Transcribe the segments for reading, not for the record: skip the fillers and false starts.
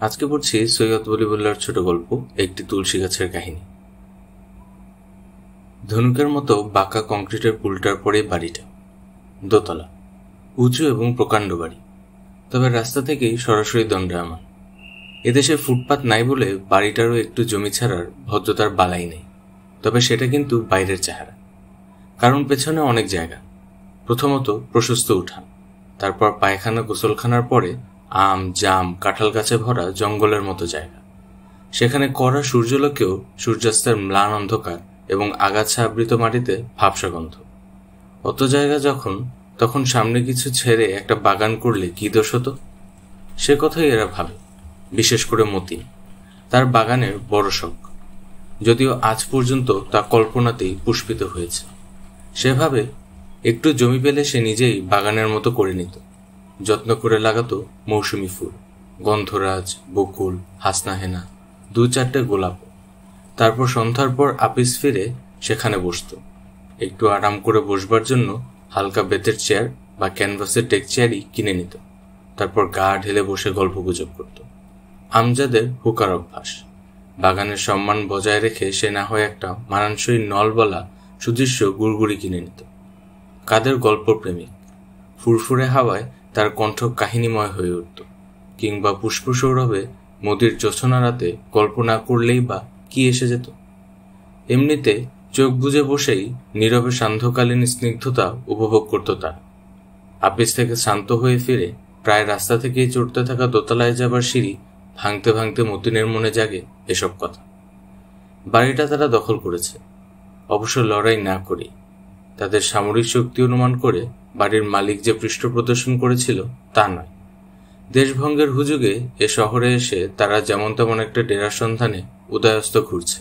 আজকে পড়ছি সৈয়দ বলিবুল্লাহর ছোট গল্প একটি তুলসী গাছের কাহিনী। ধনুকের মতো বাঁকা কংক্রিটের পুলটার পরে বাড়িটা, দোতলা, উঁচু এবং প্রকাণ্ড বাড়ি। তবে রাস্তা থেকেই সরাসরি দণ্ডায়মান। এদেশে ফুটপাত নাই বলে বাড়িটারও একটু জমি ছাড়ার ভদ্রতার বালাই নেই। তবে সেটা কিন্তু বাইরের চেহারা, কারণ পেছনে অনেক জায়গা। প্রথমত প্রশস্ত উঠান, তারপর পায়খানা গোসলখানার পরে আম, জাম, কাঁঠাল গাছে ভরা জঙ্গলের মতো জায়গা। সেখানে কড়া সূর্যলোকেও সূর্যাস্তের ম্লান অন্ধকার এবং আগাছা আবৃত মাটিতে ভাবসা গন্ধ। অত জায়গা তখন সামনে কিছু ছেড়ে একটা বাগান করলে কি দোষ হতো? সে কথাই এরা ভাবে, বিশেষ করে মতিন। তার বাগানের বড় শখ, যদিও আজ পর্যন্ত তা কল্পনাতেই পুষ্পিত হয়েছে। সেভাবে একটু জমি পেলে সে নিজেই বাগানের মতো করে নিত। যত্ন করে লাগাতো মৌসুমি ফুল, গন্ধরাজ, বকুল, হাসনাহেনা, 2-4টে গোলাপ। তারপর সন্ধ্যার পর আপিস ফিরে সেখানে বসত। একটু আরাম করে বসবার জন্য হালকা বেতের চেয়ার বা ক্যানভাসের টেক চেয়ারই কিনে নিত। তারপর গা ঢেলে বসে গল্প গুজব করত। আমজাদের হুকার অভ্যাস। বাগানের সম্মান বজায় রেখে সে না হয় একটা মানানসই নলবলা সুদৃশ্য গুড়গুড়ি কিনে নিত। কাদের গল্প প্রেমিক। ফুরফুরে হাওয়ায় তার কণ্ঠ কাহিনীময় হয়ে উঠত। কিংবা পুষ্পসৌরভে মোদির জোছনা রাতে গল্প না করলেই বা কি এসে যেত। এমনিতে চোখ বুজে বসেই নীরবে সান্ধ্যকালীন স্নিগ্ধতা উপভোগ করত তার। আপিস থেকে শান্ত হয়ে ফিরে প্রায় রাস্তা থেকেই চড়তে থাকা দোতলায় যাবার সিঁড়ি ভাঙতে ভাঙতে মতিনের মনে জাগে এসব কথা। বাড়িটা তারা দখল করেছে, অবশ্য লড়াই না করি। তাদের সামরিক শক্তি অনুমান করে বাড়ির মালিক যে পৃষ্ঠ প্রদর্শন করেছিল তা নয়। দেশভঙ্গের হুজুগে এ শহরে এসে তারা যেমন তেমন একটা ডেরার সন্ধানে উদয়স্ত ঘুরছে।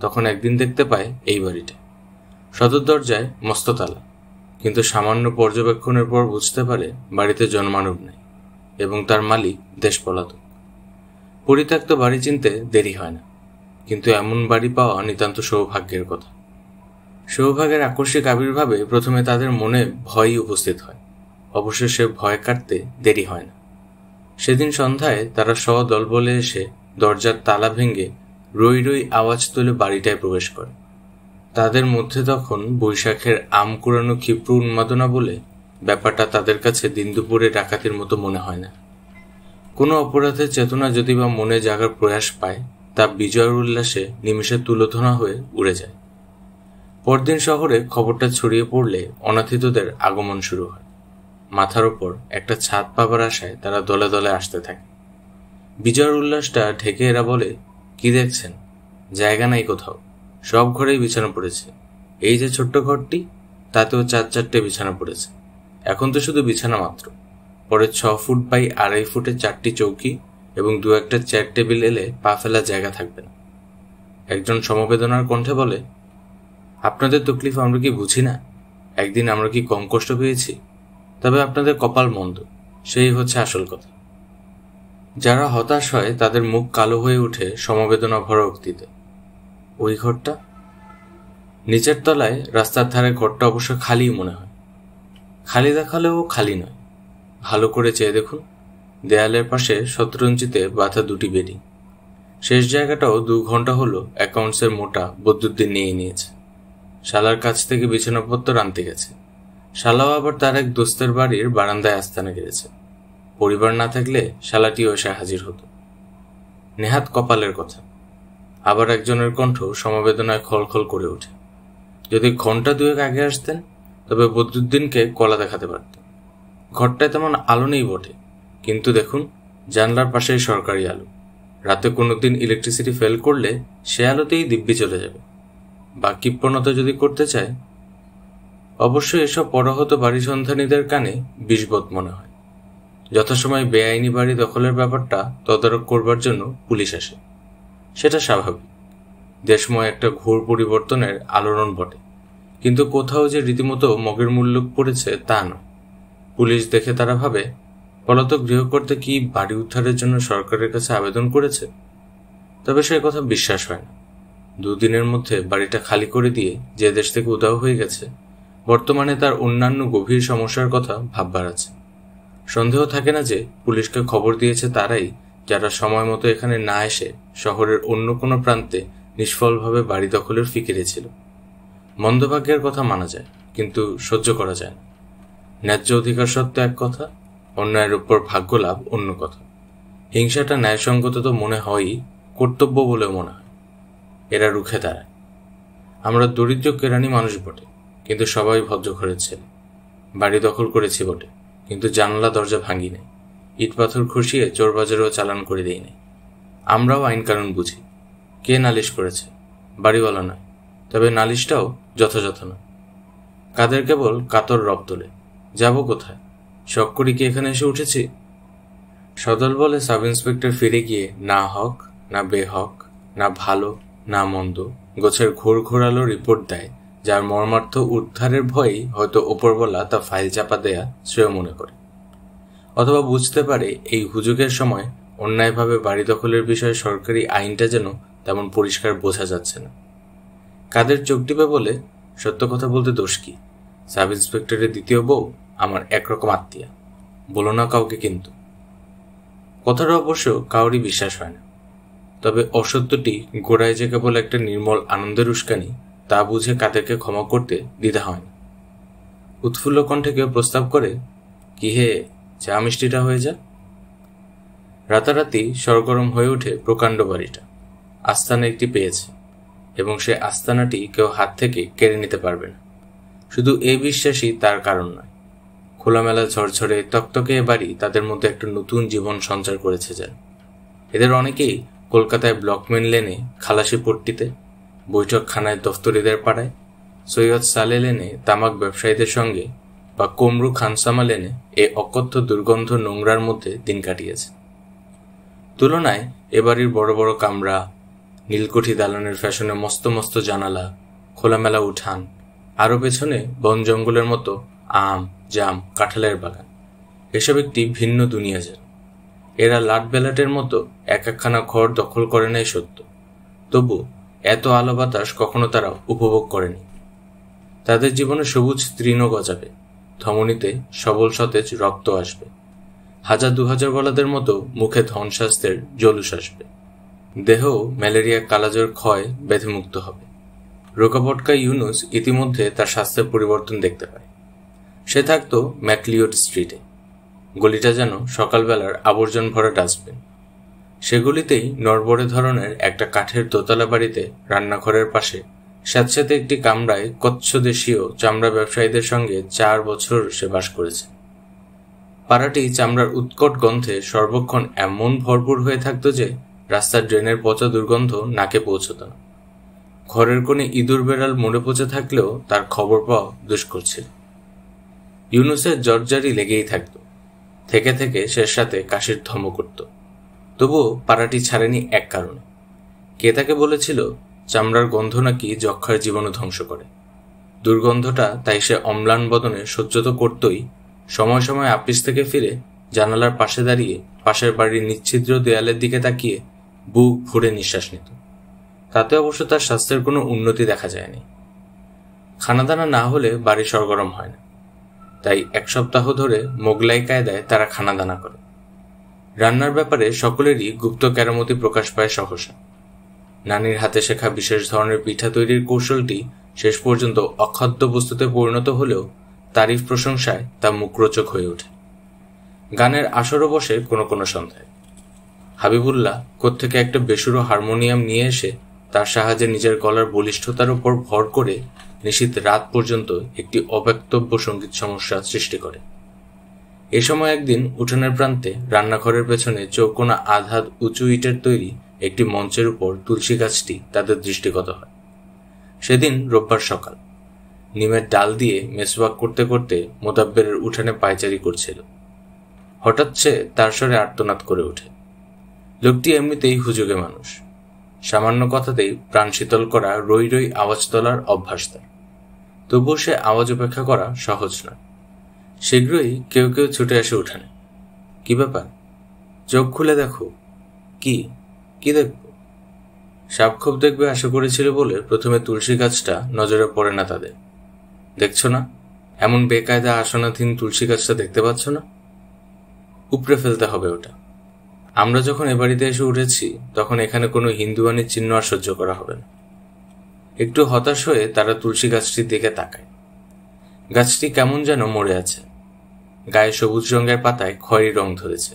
তখন একদিন দেখতে পায় এই বাড়িটা। সদর দরজায় মস্ত তালা, কিন্তু সামান্য পর্যবেক্ষণের পর বুঝতে পারে বাড়িতে জনমানব নেই এবং তার মালিক দেশ পলাতক। পরিত্যক্ত বাড়ি চিনতে দেরি হয় না, কিন্তু এমন বাড়ি পাওয়া নিতান্ত সৌভাগ্যের কথা। সৌভাগ্যের আকস্মিক আবির্ভাবে প্রথমে তাদের মনে ভয়ই উপস্থিত হয়। অবশ্য সে ভয় কাটতে দেরি হয় না। সেদিন সন্ধ্যায় তারা সদল বলে এসে দরজার তালা ভেঙে রই রই আওয়াজ তুলে বাড়িটায় প্রবেশ করে। তাদের মধ্যে তখন বৈশাখের আম কুড়ানো ক্ষিপ্র উন্মাদনা বলে ব্যাপারটা তাদের কাছে দিন দুপুরে ডাকাতির মতো মনে হয় না। কোনো অপরাধের চেতনা যদি বা মনে জাগার প্রয়াস পায়, তা বিজয়ের উল্লাসে নিমেষে তুলোধনা হয়ে উড়ে যায়। পরদিন শহরে খবরটা ছড়িয়ে পড়লে অনাথিতদের আগমন শুরু হয়। মাথার ওপর একটা ছাদ পাবার আশায় তারা দলে দলে আসতে থাকে। বিজয়ের উল্লাসটা ঢেকে এরা বলে, কি দেখছেন, জায়গা নাই কোথাও, সব ঘরেই বিছানা পড়েছে। এই যে ছোট্ট ঘরটি, তাতেও 4-4টে বিছানা পড়েছে। এখন তো শুধু বিছানা মাত্র, পরে 6 ফুট বাই 2.5 ফুটে 4টি চৌকি এবং 2-1টা চেয়ার টেবিল এলে পা ফেলার জায়গা থাকবে না। একজন সমবেদনার কণ্ঠে বলে, আপনাদের তকলিফ আমরা কি বুঝি না? একদিন আমরা কি কম কষ্ট পেয়েছি? তবে আপনাদের কপাল মন্দ, সেই হচ্ছে আসল কথা। যারা হতাশ হয় তাদের মুখ কালো হয়ে ওঠে সমবেদনা ভরা উক্তিতে। ওই ঘরটা নিচের তলায়, রাস্তার ধারে ঘরটা অবশ্য খালি মনে হয়। খালি দেখালেও খালি নয়। ভালো করে চেয়ে দেখুন, দেয়ালের পাশে শতরঞ্জিতে বাঁধা 2টি বেডি। শেষ জায়গাটাও 2 ঘন্টা হলো অ্যাকাউন্টসের মোটা বৈদ্যুতিন নিয়ে নিয়েছে। শালার কাছ থেকে বিছানাপত্র আনতে গেছে। শালাও আবার তার এক দোস্তের বাড়ির বারান্দায় আস্তানা গেড়েছে। পরিবার না থাকলে শালাটিও এসে হাজির হতো। নেহাত কপালের কথা। আবার একজনের কণ্ঠ সমবেদনায় খলখল করে ওঠে, যদি ঘন্টা 2 আগে আসতেন তবে বদরুদ্দিনকে কলা দেখাতে পারতেন। ঘরটায় তেমন আলো নেই বটে, কিন্তু দেখুন জানলার পাশেই সরকারি আলো। রাতে কোনোদিন ইলেকট্রিসিটি ফেল করলে সে আলোতেই দিব্যি চলে যাবে। বা কৃপণতা যদি করতে চায়। অবশ্য এসব পরাহত বাড়ি সন্ধানীদের কানে বিষবৎ মনে হয়। যথাসময় বেআইনি বাড়ি দখলের ব্যাপারটা তদারক করবার জন্য পুলিশ আসে। সেটা স্বাভাবিক, দেশময় একটা ঘোর পরিবর্তনের আলোড়ন বটে। কিন্তু কোথাও যে রীতিমতো মগের মূল্য পড়েছে তা নয়। পুলিশ দেখে তারা ভাবে, পলাতক গৃহকর্তা কি বাড়ি উদ্ধারের জন্য সরকারের কাছে আবেদন করেছে? তবে সে কথা বিশ্বাস হয় না। 2 দিনের মধ্যে বাড়িটা খালি করে দিয়ে যে দেশ থেকে উধাও হয়ে গেছে, বর্তমানে তার অন্যান্য গভীর সমস্যার কথা ভাববার আছে। সন্দেহ থাকে না যে পুলিশকে খবর দিয়েছে তারাই যারা সময় মতো এখানে না এসে শহরের অন্য কোনো প্রান্তে নিষ্ফলভাবে বাড়ি দখলের ফিকিরে ছিল। মন্দভাগ্যের কথা মানা যায়, কিন্তু সহ্য করা যায় না। ন্যায্য অধিকার সত্ত্ব এক কথা, অন্যায়ের উপর ভাগ্য লাভ অন্য কথা। হিংসাটা ন্যায়সঙ্গত তো মনে হয়ই, কর্তব্য বলেও মনে হয়। এরা রুখে দাঁড়ায়। আমরা দরিদ্র কেরানি মানুষ বটে, কিন্তু সবাই ভদ্রঘরের ছেলে। বাড়ি দখল করেছি বটে, কিন্তু জানালা দরজা ভাঙি নাই। ইট পাথর খসিয়ে চোরবাজারেও চালান করে দেই নাই। আমরাও আইন কানুন বুঝি। কে নালিশ করেছে? বাড়িওয়ালা নয়, তবে নালিশটাও যথাযথ নয়। কাদের কেবল কাতর রব তোলে। যাব কোথায়? শখ করি কি এখানে এসে উঠেছি? সদল বলে সাব ইন্সপেক্টর ফিরে গিয়ে না হক না বেহক, না ভালো না মন্দ গোছের ঘোর ঘোরালো রিপোর্ট দেয়, যার মর্মার্থ উদ্ধারের ভয়েই হয়তো ওপরওয়ালা তা ফাইল চাপা দেয়া শ্রেয় মনে করে। অথবা বুঝতে পারে এই হুজুগের সময় অন্যায়ভাবে বাড়ি দখলের বিষয়ে সরকারি আইনটা যেন তেমন পরিষ্কার বোঝা যাচ্ছে না। কাদের চোখ টিপে বলে, সত্য কথা বলতে দোষ কি? সাব ইন্সপেক্টরের দ্বিতীয় বউ আমার একরকম আত্মীয়া, বলো না কাউকে। কিন্তু কথাটা অবশ্য কাউরই বিশ্বাস হয় না। তবে অসত্যটি গোড়ায় যে কেবল একটা নির্মল আনন্দের উস্কানি, তা বুঝে কাদেরকে ক্ষমা করতে দ্বিধা হয় না। উৎফুল্ল কণ্ঠে কেউ প্রস্তাব করে, কি হে, চা মিষ্টিটা হয়ে যা। রাতারাতি সরগরম হয়ে ওঠে প্রকাণ্ড বাড়িটা। আস্তানা একটি পেয়েছে, এবং সে আস্তানাটি কেউ হাত থেকে কেড়ে নিতে পারবে না। শুধু এই বিশ্বাসই তার কারণ নয়। খোলামেলা ঝরঝরে তকতকে বাড়ি তাদের মধ্যে একটা নতুন জীবন সঞ্চার করেছে যেন। এদের অনেকেই কলকাতায় ব্লকমেন লেনে খালাসি পট্টিতে, বৈঠকখানায় দফতরিদের পাড়ায়, সৈয়দ সালে লেনে তামাক ব্যবসায়ীদের সঙ্গে, বা কমরু খানসামা লেনে এ অকথ্য দুর্গন্ধ নোংরার মধ্যে দিন কাটিয়েছে। তুলনায় এ বাড়ির বড় বড় কামরা, নীলকুঠি দালানের ফ্যাশনে মস্ত মস্ত জানালা, খোলামেলা উঠান, আরও পেছনে বন জঙ্গলের মতো আম, জাম, কাঁঠালের বাগান, এসব একটি ভিন্ন দুনিয়া যেন। এরা লাট বেলাটের মতো এক একখানা ঘর দখল করে নাই সত্য, তবু এত আলো বাতাস কখনো তারা উপভোগ করেনি। তাদের জীবনে সবুজ তৃণ গজাবে, ধমনীতে সবল সতেজ রক্ত আসবে, 1000-2000 গলাদের মতো মুখে ধন স্বাস্থ্যের জলুস আসবে। দেহ ম্যালেরিয়া কালাজ্বর ক্ষয় ব্যাধিমুক্ত হবে। রোকাপটকা ইউনুস ইতিমধ্যে তার স্বাস্থ্যের পরিবর্তন দেখতে পায়। সে থাকতো ম্যাকলিওড স্ট্রিটে। গলিটা যেন সকালবেলার আবর্জন ভরা ডাস্টবিন। সেগুলিতেই নড়বড়ে ধরনের একটা কাঠের দোতলা বাড়িতে রান্নাঘরের পাশে স্যাঁতস্যাঁতে একটি কামরায় কচ্ছদেশীয় চামড়া ব্যবসায়ীদের সঙ্গে 4 বছর সে বাস করেছে। পাড়াটি চামড়ার উৎকট গন্ধে সর্বক্ষণ এমন ভরপুর হয়ে থাকত যে রাস্তার ড্রেনের পচা দুর্গন্ধ নাকে পৌঁছত না। ঘরের কোণে ইঁদুর বেড়াল মরে পচে থাকলেও তার খবর পাওয়া দুষ্কর ছিল। ইউনুসের জর্জারি লেগেই থাকত। থেকে থেকে সে সাথে কাশির ধমক করত। তবুও পাড়াটি ছাড়েনি এক কারণে। কে তাকে বলেছিল চামড়ার গন্ধ নাকি যক্ষার জীবনও ধ্বংস করে। দুর্গন্ধটা তাই সে অম্লান বদনে সহ্য তো করতই, সময় সময় আপিস থেকে ফিরে জানালার পাশে দাঁড়িয়ে পাশের বাড়ির নিচ্ছিদ্র দেয়ালের দিকে তাকিয়ে বুক ভরে নিঃশ্বাস নিত। তাতে অবশ্য তার স্বাস্থ্যের কোনো উন্নতি দেখা যায়নি। খানাদানা না হলে বাড়ি সরগরম হয় না, তাই 1 সপ্তাহ ধরে মোগলাই কায়দায় তারা খানাদানা করে। রান্নার ব্যাপারে সকলেরই গুপ্ত কেরামতি প্রকাশ পায় সহসা। নানির হাতে শেখা বিশেষ ধরনের পিঠা তৈরির কৌশলটি শেষ পর্যন্ত অখাদ্য বস্তুতে পরিণত হলেও তারিফ প্রশংসায় তা মুখরোচক হয়ে ওঠে। গানের আসরও বসে কোনো কোনো সন্ধ্যায়। হাবিবুল্লাহ কোত্থেকে একটা বেসুরো হারমোনিয়াম নিয়ে এসে তার সাহায্যে নিজের গলার বলিষ্ঠতার উপর ভর করে নিশীথ রাত পর্যন্ত একটি অব্যক্তব্য সঙ্গীত সমস্যা সৃষ্টি করে। এ সময় একদিন উঠোনের প্রান্তে রান্নাঘরের পেছনে চৌকোনা আধ উঁচু ইটের তৈরি একটি মঞ্চের উপর তুলসী গাছটি তাদের দৃষ্টিগত হয়। সেদিন রোববার সকাল। নিমের ডাল দিয়ে মেসওয়াক করতে করতে মোদাব্বেরের উঠানে পায়চারি করছিল। হঠাৎ সে তার স্বরে আর্তনাদ করে ওঠে। লোকটি এমনিতেই হুজুগে মানুষ। সামান্য কথাতেই প্রাণ শীতল করা রই রই আওয়াজ তোলার অভ্যাস তার। তবুও সে আওয়াজ উপেক্ষা করা সহজ নয়। শীঘ্রই কেউ কেউ ছুটে আসে উঠানে। কি ব্যাপার? চোখ খুলে দেখো। কি কি দেখব? সাপখোপ দেখবে আশা করেছিল বলে প্রথমে তুলসী গাছটা নজরে পড়ে না তাদের। দেখছো না, এমন বেকায়দা আসনাধীন তুলসী গাছটা দেখতে পাচ্ছ না? উপড়ে ফেলতে হবে ওটা। আমরা যখন এ বাড়িতে এসে উঠেছি তখন এখানে কোনো হিন্দুয়ানির চিহ্ন আর সহ্য করা হবে না। একটু হতাশ হয়ে তারা তুলসী গাছটির দিকে তাকায়। গাছটি কেমন যেন মরে আছে। গায়ে সবুজ রঙের পাতায় খয়েরি রং ধরেছে,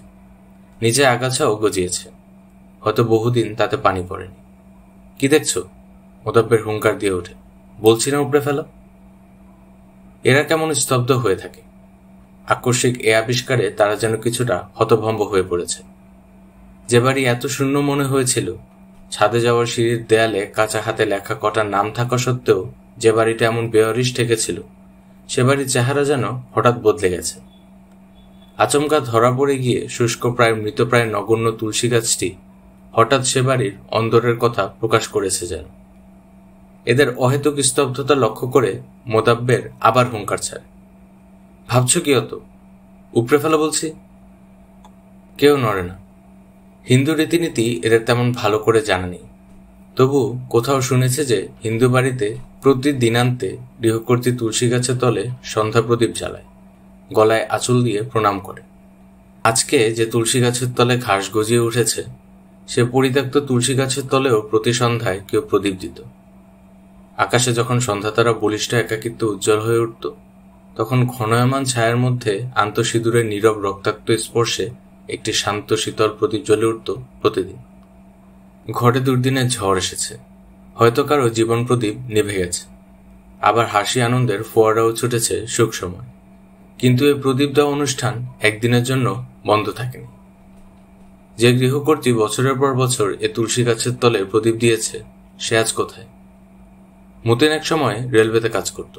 নিচে আগাছাও গজিয়েছে, হয়তো বহুদিন তাতে পানি পড়েনি। কি দেখছো? মোদাব্বের হুঙ্কার দিয়ে ওঠে। বলছি না উপড়ে ফেলো। এরা কেমন স্তব্ধ হয়ে থাকে। আকস্মিক এ আবিষ্কারে তারা যেন কিছুটা হতভম্ব হয়ে পড়েছে। যে বাড়ি এত শূন্য মনে হয়েছিল, ছাদে যাওয়ার সিঁড়ির দেয়ালে কাঁচা হাতে লেখা কটা নাম থাকা সত্ত্বেও যে বাড়িটা এমন বেয়ারিশ ঠেকেছিল, সে বাড়ির চেহারা যেন হঠাৎ বদলে গেছে। আচমকা ধরা পড়ে গিয়ে শুষ্ক প্রায় মৃতপ্রায় নগণ্য তুলসী গাছটি হঠাৎ সে বাড়ির অন্দরের কথা প্রকাশ করেছে যেন। এদের অহেতুক স্তব্ধতা লক্ষ্য করে মোদাব্বের আবার হুঙ্কার ছাড়ে। ভাবছ কি অত? উপড়ে ফেলা বলছি। কেউ নড়ে না। হিন্দু রীতিনীতি এদের তেমন ভালো করে জানা নেই। তবু কোথাও শুনেছে যে হিন্দু বাড়িতে প্রতি দিনান্তে গৃহকর্ত্রী তুলসী গাছের তলে সন্ধ্যা প্রদীপ জ্বালায়, গলায় আঁচল দিয়ে প্রণাম করে। আজকে যে তুলসী গাছের তলে ঘাস গজিয়ে উঠেছে, সে পরিত্যক্ত তুলসী গাছের তলেও প্রতি সন্ধ্যায় কেউ প্রদীপ দিত। আকাশে যখন সন্ধ্যাতারা বলিষ্ঠ একাকিত্ব উজ্জ্বল হয়ে উঠত, তখন ঘনয়মান ছায়ার মধ্যে আন্তঃসিঁদুরের নীরব রক্তাক্ত স্পর্শে একটি শান্ত শীতল প্রদীপ জ্বলে উঠত প্রতিদিন। ঘরে দুর্দিনের ঝড় এসেছে, হয়তো কারো জীবন প্রদীপ নিভে গেছে, আবার হাসি আনন্দের ফোয়ারাও ছুটেছে সুখ সময়। কিন্তু এই প্রদীপ দেওয়া অনুষ্ঠান একদিনের জন্য বন্ধ থাকেনি। যে গৃহকর্ত্রী বছরের পর বছর এ তুলসী গাছের তলে প্রদীপ দিয়েছে, সে আজ কোথায়? মতিন এক সময় রেলওয়েতে কাজ করত।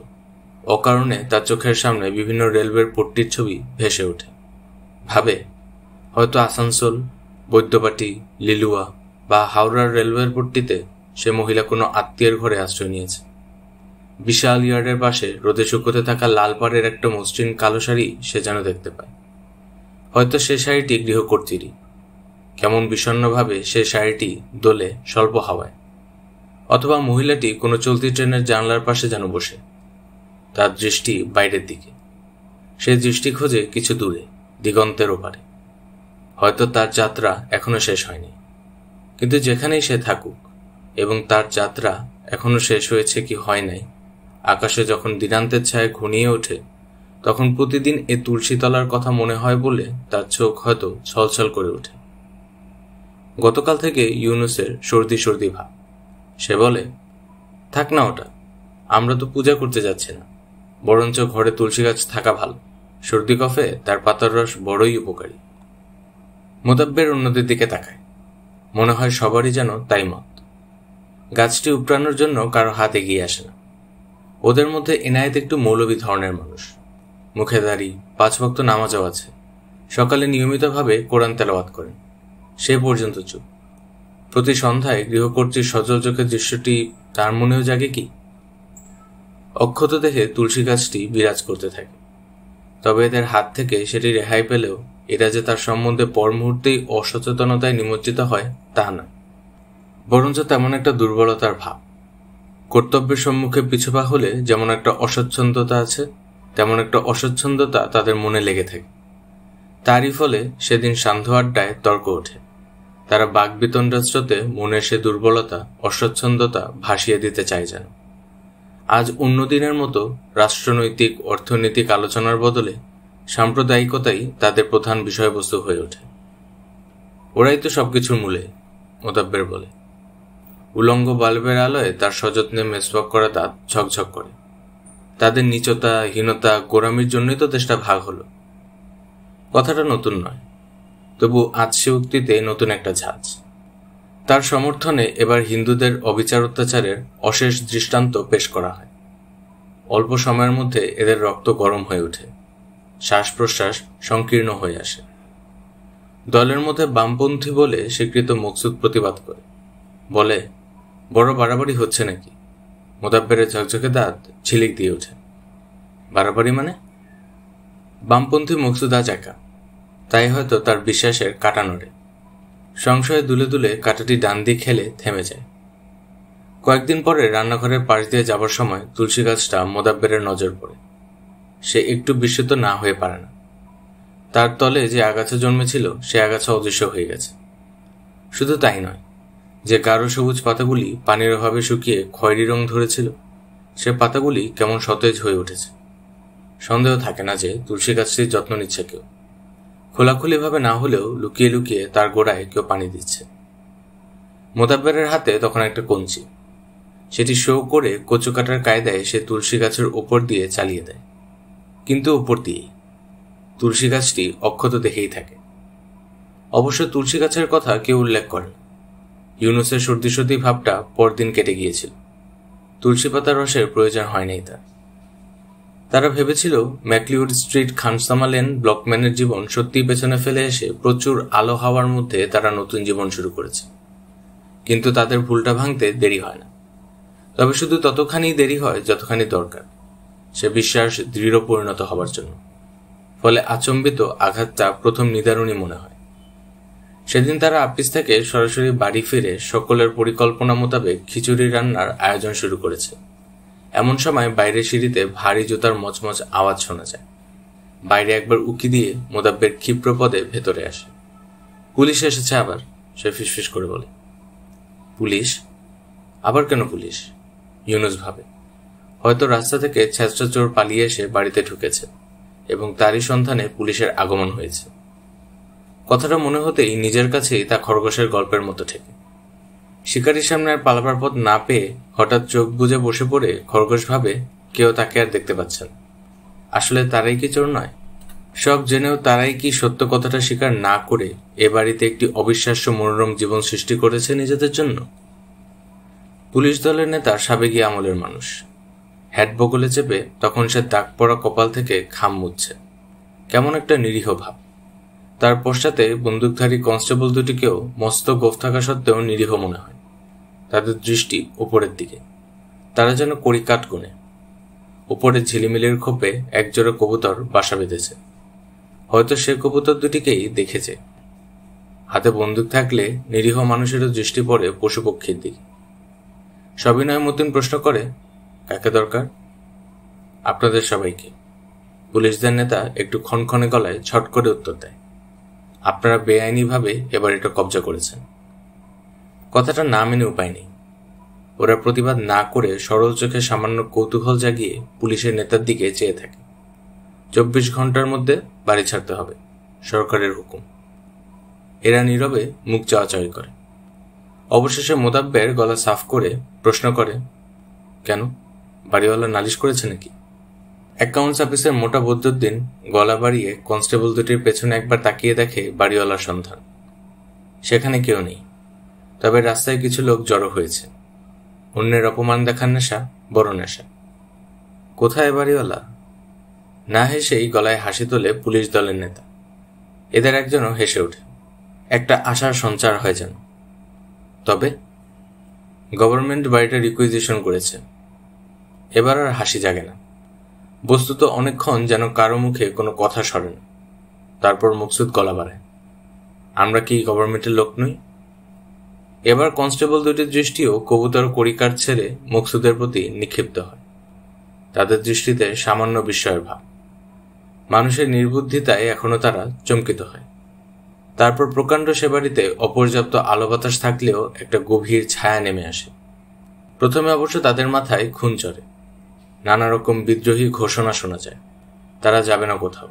অকারণে তার চোখের সামনে বিভিন্ন রেলওয়ের পট্টির ছবি ভেসে ওঠে। ভাবে, হয়তো আসানসোল, বৈদ্যবাটি, লিলুয়া বা হাওড়ার রেলওয়ের পট্টিতে সে মহিলা কোনো আত্মীয়ের ঘরে আশ্রয় নিয়েছে। বিশাল ইয়ার্ডের পাশে রোদে শুকোতে থাকা লাল পাড়ের একটা মসৃণ কালো শাড়ি সে যেন দেখতে পায়। হয়তো সে শাড়িটি গৃহকর্ত্রীরই। কেমন বিষণ্ণভাবে সে শাড়িটি দোলে স্বল্প হাওয়ায়। অথবা মহিলাটি কোনো চলতি ট্রেনের জানলার পাশে যেন বসে, তার দৃষ্টি বাইরের দিকে। সে দৃষ্টি খোঁজে কিছু দূরে, দিগন্তের ওপারে। হয়তো তার যাত্রা এখনো শেষ হয়নি। কিন্তু যেখানেই সে থাকুক, এবং তার যাত্রা এখনো শেষ হয়েছে কি হয় নাই, আকাশে যখন দিনান্তের ছায়া ঘনিয়ে ওঠে, তখন প্রতিদিন এ তুলসীতলার কথা মনে হয় বলে তার চোখ হয়তো ছলছল করে ওঠে। গতকাল থেকে ইউনুসের সর্দি সর্দি ভাব। সে বলে, থাক না ওটা, আমরা তো পূজা করতে যাচ্ছি না, বরঞ্চ ঘরে তুলসী গাছ থাকা ভালো। সর্দি কফে তার পাতার রস বড়ই উপকারী। মোদাব্বের অন্যদের দিকে তাকায়। মনে হয় সবারই যেন তাই মত। গাছটি উপড়ানোর জন্য কারো হাত এগিয়ে আসে না। ওদের মধ্যে এনায়েত একটু মৌলবী ধরনের মানুষ। মুখে দাড়ি, 5 ওয়াক্ত নামাজও আছে। সকালে নিয়মিতভাবে কোরআন তেলাওয়াত করেন। সে পর্যন্ত চুপ। প্রতি সন্ধ্যায় গৃহকর্ত্রীর সজল চোখের দৃশ্যটি তার মনেও জাগে কি? অক্ষত দেখে তুলসী গাছটি বিরাজ করতে থাকে। তবে এদের হাত থেকে সেটি রেহাই পেলেও এরা যে তার সম্বন্ধে পর মুহূর্তেই অসচেতনতায় নিমজ্জিত হয় তা না, বরঞ্চ তেমন একটা দুর্বলতার ভাব। কর্তব্যের সম্মুখে পিছুপা হলে যেমন একটা অস্বচ্ছন্দতা আছে, তেমন একটা অস্বচ্ছন্দতা তাদের মনে লেগে থাকে। তারই ফলে সেদিন সান্ধ্য আড্ডায় তর্ক ওঠে। তারা বাকবিতণ্ডার স্রোতে মনের সে দুর্বলতা, অস্বচ্ছন্দতা ভাসিয়ে দিতে চায় যেন। আজ অন্য দিনের মতো রাষ্ট্রনৈতিক, অর্থনৈতিক আলোচনার বদলে সাম্প্রদায়িকতাই তাদের প্রধান বিষয়বস্তু হয়ে ওঠে। ওরাই তো সবকিছুর মূলে, মোদাব্বের বলে। উলঙ্গ বাল্বের আলোয় তার সযত্নে মেসওয়াক করা দাঁত ঝকঝক করে। তাদের নীচতা, হীনতা, গোড়ামির জন্যই তো দেশটা ভাগ হলো। কথাটা নতুন নয়, তবু আজ সে উক্তিতে নতুন একটা ঝাঁজ। তার সমর্থনে এবার হিন্দুদের অবিচার অত্যাচারের অশেষ দৃষ্টান্ত পেশ করা হয়। অল্প সময়ের মধ্যে এদের রক্ত গরম হয়ে ওঠে, শ্বাস প্রশ্বাস সংকীর্ণ হয়ে আসে। দলের মধ্যে বামপন্থী বলে স্বীকৃত মকসুদ প্রতিবাদ করে, বলে, বড় বাড়াবাড়ি হচ্ছে নাকি? মোদাব্বেরের ঝকঝকে দাঁত ঝিলিক দিয়ে ওঠে। বাড়াবাড়ি মানে? বামপন্থী মকসুদ আজ একা, তাই হয়তো তার বিশ্বাসের কাঁটা নড়ে। সংশয়ে দুলে দুলে কাঁটাটি ডান দিক খেলে থেমে যায়। কয়েকদিন পরে রান্নাঘরের পাশ দিয়ে যাবার সময় তুলসী গাছটা মোদাব্বেরের নজর পড়ে। সে একটু বিস্মিত না হয়ে পারে না। তার তলে যে আগাছা জন্মেছিল সে আগাছা অদৃশ্য হয়ে গেছে। শুধু তাই নয়, যে গাঢ় সবুজ পাতাগুলি পানির অভাবে শুকিয়ে খয়েরি রং ধরেছিল সে পাতাগুলি কেমন সতেজ হয়ে উঠেছে। সন্দেহ থাকে না যে তুলসী গাছটির যত্ন নিচ্ছে কেউ, খোলাখুলিভাবে না হলেও লুকিয়ে লুকিয়ে তার গোড়ায় কেউ পানি দিচ্ছে। মোদাব্বেরের হাতে তখন একটা কঞ্চি, সেটি শো করে কচু কাটার কায়দায় সে তুলসী গাছের ওপর দিয়ে চালিয়ে দেয়, কিন্তু ওপর দিয়েই। তুলসী গাছটি অক্ষত দেখেই থাকে। অবশ্য তুলসী গাছের কথা কেউ উল্লেখ করে না। ইউনুসের সর্দি সর্দি ভাবটা পরদিন কেটে গিয়েছিল, তুলসী পাতার রসের প্রয়োজন হয়নি তার। তারা ভেবেছিল ম্যাকলিউড স্ট্রিট খানসামা লেন ব্লকম্যানের জীবন সত্যিই পেছনে ফেলে এসে প্রচুর আলো হাওয়ার মধ্যে তারা নতুন জীবন শুরু করেছে। কিন্তু তাদের ভুলটা ভাঙতে দেরি হয় না, তবে শুধু ততখানি দেরি হয় যতখানি দরকার সে বিশ্বাস দৃঢ় পরিণত হবার জন্য। ফলে আচম্বিত আঘাতটা প্রথম নিদারুণই মনে হয়। সেদিন তারা আপিস থেকে সরাসরি বাড়ি ফিরে সকলের পরিকল্পনা মোতাবেক খিচুড়ি রান্নার আয়োজন শুরু করেছে। এমন সময় বাইরের সিঁড়িতে ভারী জুতার মচমচ আওয়াজ শোনা যায়। বাইরে একবার উকি দিয়ে মোদাব্বের ক্ষিপ্র পদে ভেতরে আসে। পুলিশ এসেছে আবার, সে ফিসফিস করে বলে। পুলিশ? আবার কেন পুলিশ? ইউনুস ভাবে, হয়তো রাস্তা থেকে ছেঁচড়া চোর পালিয়ে এসে বাড়িতে ঢুকেছে এবং তারই সন্ধানে পুলিশের আগমন হয়েছে। কথাটা মনে হতেই নিজের কাছেই তা খরগোশের গল্পের মতো ঠেকে। শিকারির সামনে আর পালাবার পথ না পেয়ে হঠাৎ চোখ বুজে বসে পড়ে খরগোশ ভাবে কেউ তাকে আর দেখতে পাচ্ছেন। আসলে তারাই কি চোর নয়? সব জেনেও তারাই কি সত্য কথাটা স্বীকার না করে এ বাড়িতে একটি অবিশ্বাস্য মনোরম জীবন সৃষ্টি করেছে নিজেদের জন্য? পুলিশ দলের নেতা সাবেকি আমলের মানুষ। হ্যাট বগলে চেপে তখন সে দাগ পড়া কপাল থেকে খাম মুছছে। কেমন একটা নিরীহ ভাব। তার পশ্চাতে বন্দুকধারী কনস্টেবল দুটিকেও মস্ত গোফ থাকা সত্ত্বেও নিরীহ মনে হয়। তাদের দৃষ্টি উপরের দিকে, তারা যেন কড়িকাঠ গুনে। উপরে ঝিলিমিলির খোপে একজোড়া কবুতর বাসা বেঁধেছে। হয়তো সে কবুতর দুটিকেই দেখেছে। হাতে বন্দুক থাকলে নিরীহ মানুষেরও দৃষ্টি পড়ে পশুপক্ষীর দিকে। সবিনয় মতিন প্রশ্ন করে, কাকে দরকার? আপনাদের সবাইকে। পুলিশদের নেতা একটু ক্ষণক্ষণে গলায় ছট করে উত্তর দেয়, আপনারা বেআইনিভাবে এবার এটা কবজা করেছেন। কথাটা না মেনে উপায় নেই। ওরা প্রতিবাদ না করে সরল চোখে সামান্য কৌতূহল জাগিয়ে পুলিশের নেতার দিকে চেয়ে থাকে। 24 ঘন্টার মধ্যে বাড়ি ছাড়তে হবে, সরকারের হুকুম। এরা নীরবে মুখ চাওয়াচাওয়ি করে। অবশেষে মোদাব্বের গলা সাফ করে প্রশ্ন করে, কেন, বাড়িওয়ালা নালিশ করেছে নাকি? অ্যাকাউন্টস অফিসের মোটা বদরুদ্দিন গলা বাড়িয়ে কনস্টেবল দুটির পেছনে একবার তাকিয়ে দেখে বাড়িওয়ালার সন্ধান। সেখানে কেউ নেই, তবে রাস্তায় কিছু লোক জড়ো হয়েছে। অন্যের অপমান দেখার নেশা বড় নেশা। কোথায় বাড়িওয়ালা? না হেসেই গলায় হাসি তোলে পুলিশ দলের নেতা। এদের একজনও হেসে ওঠে। একটা আশার সঞ্চার হয় যেন। তবে গভর্নমেন্ট বাড়িটা রিকুইজিশন করেছে। এবার আর হাসি জাগে না। বস্তুত অনেকক্ষণ যেন কারো মুখে কোনো কথা সরে না। তারপর মকসুদ গলা বাড়ায়, আমরা কি গভর্নমেন্টের লোক নই? এবার কনস্টেবল দুটির দৃষ্টিও কবুতর কড়িকাঠ ছেড়ে মকসুদের প্রতি নিক্ষিপ্ত হয়। তাদের দৃষ্টিতে সামান্য বিস্ময়ের ভাব। মানুষের নির্বুদ্ধিতায় এখনো তারা চমকিত হয়। তারপর প্রকাণ্ড সে বাড়িতে অপর্যাপ্ত আলো বাতাস থাকলেও একটা গভীর ছায়া নেমে আসে। প্রথমে অবশ্য তাদের মাথায় খুন চড়ে। নানা রকম বিদ্রোহী ঘোষণা শোনা যায়। তারা যাবে না কোথাও,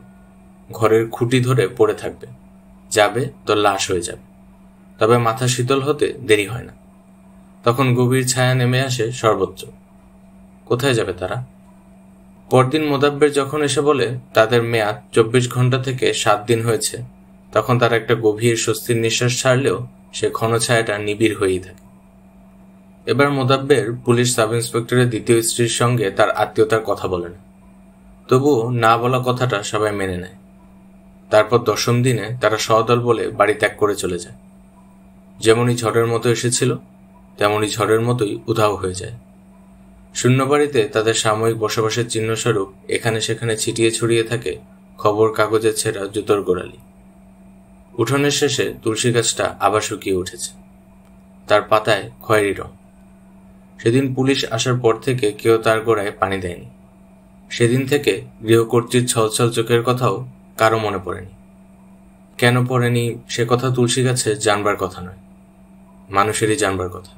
ঘরের খুঁটি ধরে পড়ে থাকবে, যাবে তো লাশ হয়ে যাবে। তবে মাথা শীতল হতে দেরি হয় না। তখন গভীর ছায়া নেমে আসে সর্বত্র। কোথায় যাবে তারা? পরদিন মোদাব্বের যখন এসে বলে তাদের মেয়াদ 24 ঘন্টা থেকে 7 দিন হয়েছে, তখন তারা একটা গভীর স্বস্তির নিঃশ্বাস ছাড়লেও সে ঘন ছায়াটা নিবিড় হয়েই থাকে। এবার মোদাব্বের পুলিশ সাব ইন্সপেক্টরের দ্বিতীয় স্ত্রীর সঙ্গে তার আত্মীয়তার কথা বলেন। তবুও না বলা কথাটা সবাই মেনে নেয়। তারপর 10ম দিনে তারা সদল বলে বাড়ি ত্যাগ করে চলে যায়। যেমনই ঝড়ের মতো এসেছিল তেমনই ঝড়ের মতোই উধাও হয়ে যায়। শূন্য বাড়িতে তাদের সাময়িক বসবাসের চিহ্নস্বরূপ এখানে সেখানে ছিটিয়ে ছড়িয়ে থাকে খবর কাগজের ছেঁড়া জুতোর গোড়ালি। উঠোনের শেষে তুলসী গাছটা আবার শুকিয়ে উঠেছে, তার পাতায় খয়েরি রং। সেদিন পুলিশ আসার পর থেকে কেউ তার গোড়ায় পানি দেয়নি। সেদিন থেকে গৃহকর্ত্রীর ছলছল চোখের কথাও কারো মনে পড়েনি। কেন পড়েনি সে কথা তুলসী গাছে জানবার কথা নয়, মানুষেরই জানবার কথা।